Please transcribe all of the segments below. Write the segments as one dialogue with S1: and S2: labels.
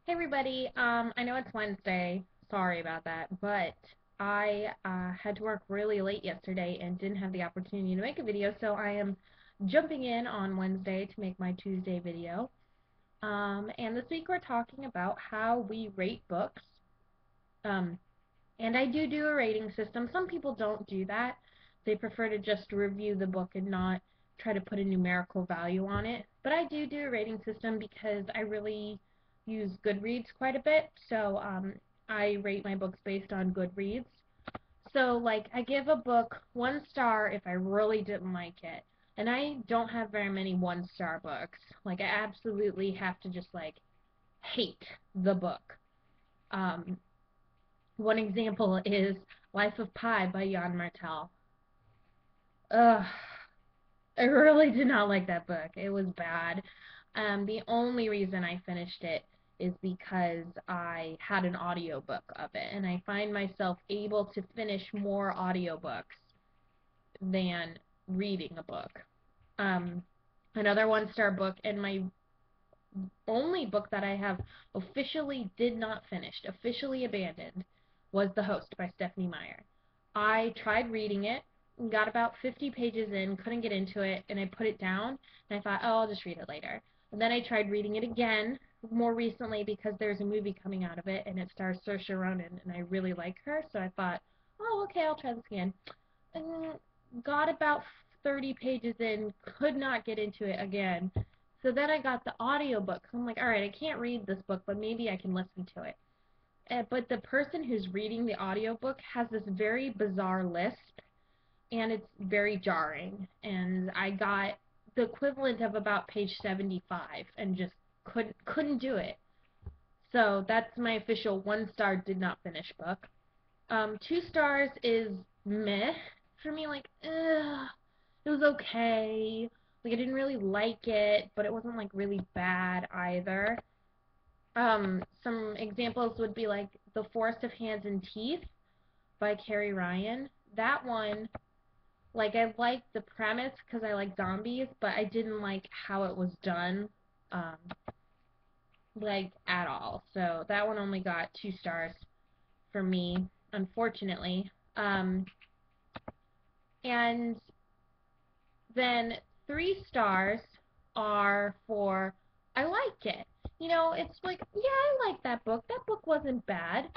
S1: Hey everybody, I know it's Wednesday, sorry about that, but I had to work really late yesterday and didn't have the opportunity to make a video, so I am jumping in on Wednesday to make my Tuesday video. And this week we're talking about how we rate books. Um, and I do a rating system. Some people don't do that. They prefer to just review the book and not try to put a numerical value on it. But I do a rating system because I really use Goodreads quite a bit. So I rate my books based on Goodreads. So like I give a book 1 star if I really didn't like it. And I don't have very many 1 star books. Like I absolutely have to just like hate the book. Um, One example is Life of Pi by Jan Martel. Ugh, I really did not like that book. It was bad. The only reason I finished it is because I had an audiobook of it, and I find myself able to finish more audiobooks than reading a book. Um, Another 1 star book, and my only book that I have officially did not finish, officially abandoned, was The Host by Stephenie Meyer. I tried reading it, got about 50 pages in, couldn't get into it, and I put it down, and I thought, oh, I'll just read it later. And then I tried reading it again more recently because there's a movie coming out of it, and it stars Saoirse Ronan, and I really like her, so I thought, oh, okay, I'll try this again. And got about 30 pages in, could not get into it again. So then I got the audiobook. So I'm like, all right, I can't read this book, but maybe I can listen to it. But the person who's reading the audiobook has this very bizarre lisp, and it's very jarring. And I got the equivalent of about page 75 and just couldn't do it. So that's my official 1 star did not finish book. 2 stars is meh for me, like, ugh, it was okay. Like, I didn't really like it, but it wasn't, like, really bad either. Some examples would be, like, The Forest of Hands and Teeth by Carrie Ryan. That one, like, I liked the premise because I like zombies, but I didn't like how it was done, um, like, at all. So that one only got 2 stars for me, unfortunately. And then 3 stars are for I like it. It's like, yeah, I like that book. That book wasn't bad,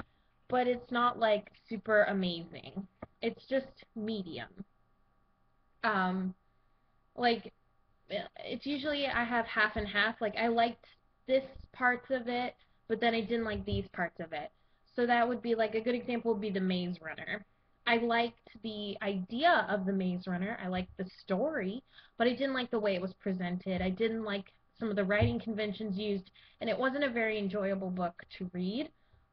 S1: but it's not like super amazing. It's just medium. Um, like it's usually I have half and half. Like I liked this parts of it, but then I didn't like these parts of it. So that would be like a good example would be The Maze Runner. I liked the idea of The Maze Runner. I liked the story, but I didn't like the way it was presented. I didn't like some of the writing conventions used, and it wasn't a very enjoyable book to read.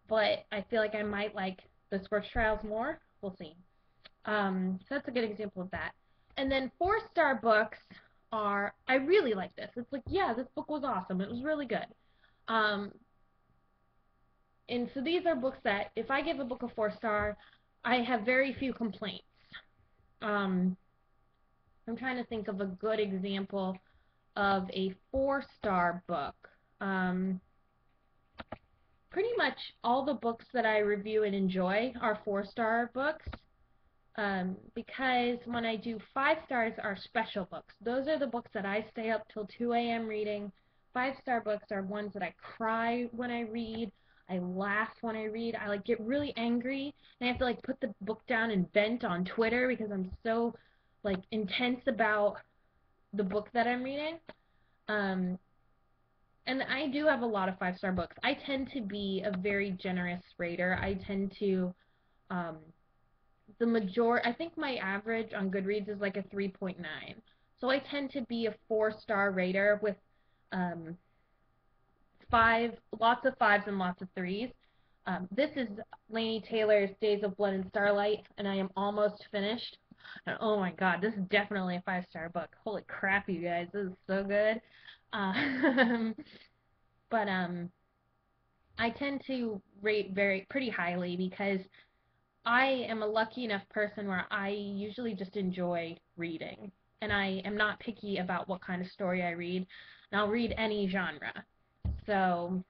S1: But I feel like I might like the Scorch Trials more. We'll see. So that's a good example of that. And then 4 star books are I really like this. It's like, yeah, this book was awesome. It was really good. Um, and so these are books that if I give a book a 4 star, I have very few complaints. Um, I'm trying to think of a good example of a 4 star book. Um, Pretty much all the books that I review and enjoy are 4 star books. Because when I do 5 stars are special books. Those are the books that I stay up till 2 a.m. reading. 5 star books are ones that I cry when I read. I laugh when I read. I like get really angry and I have to like put the book down and vent on Twitter because I'm so like intense about the book that I'm reading. Um, and I do have a lot of 5 star books. I tend to be a very generous rater. I tend to um, I think my average on Goodreads is like a 3.9. So I tend to be a 4 star rater with um, lots of fives and lots of threes. This is Laini Taylor's Days of Blood and Starlight, and I am almost finished. And oh my god, this is definitely a 5 star book. Holy crap, you guys, this is so good. Uh, but I tend to rate pretty highly because I am a lucky enough person where I usually just enjoy reading, and I am not picky about what kind of story I read, and I'll read any genre. So,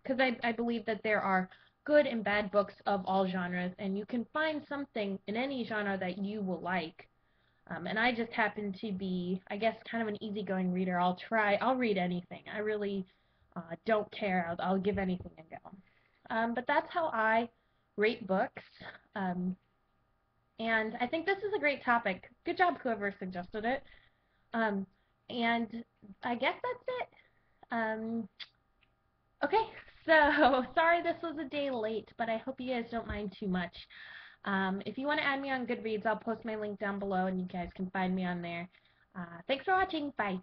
S1: because I believe that there are good and bad books of all genres, and you can find something in any genre that you will like. And I just happen to be, I guess, kind of an easygoing reader. I'll read anything. I really don't care. I'll give anything a go. But that's how I rate books. Um, and I think this is a great topic. Good job, whoever suggested it. Um, and I guess that's it. Okay, so sorry this was a day late, but I hope you guys don't mind too much. If you want to add me on Goodreads, I'll post my link down below and you guys can find me on there. Thanks for watching. Bye.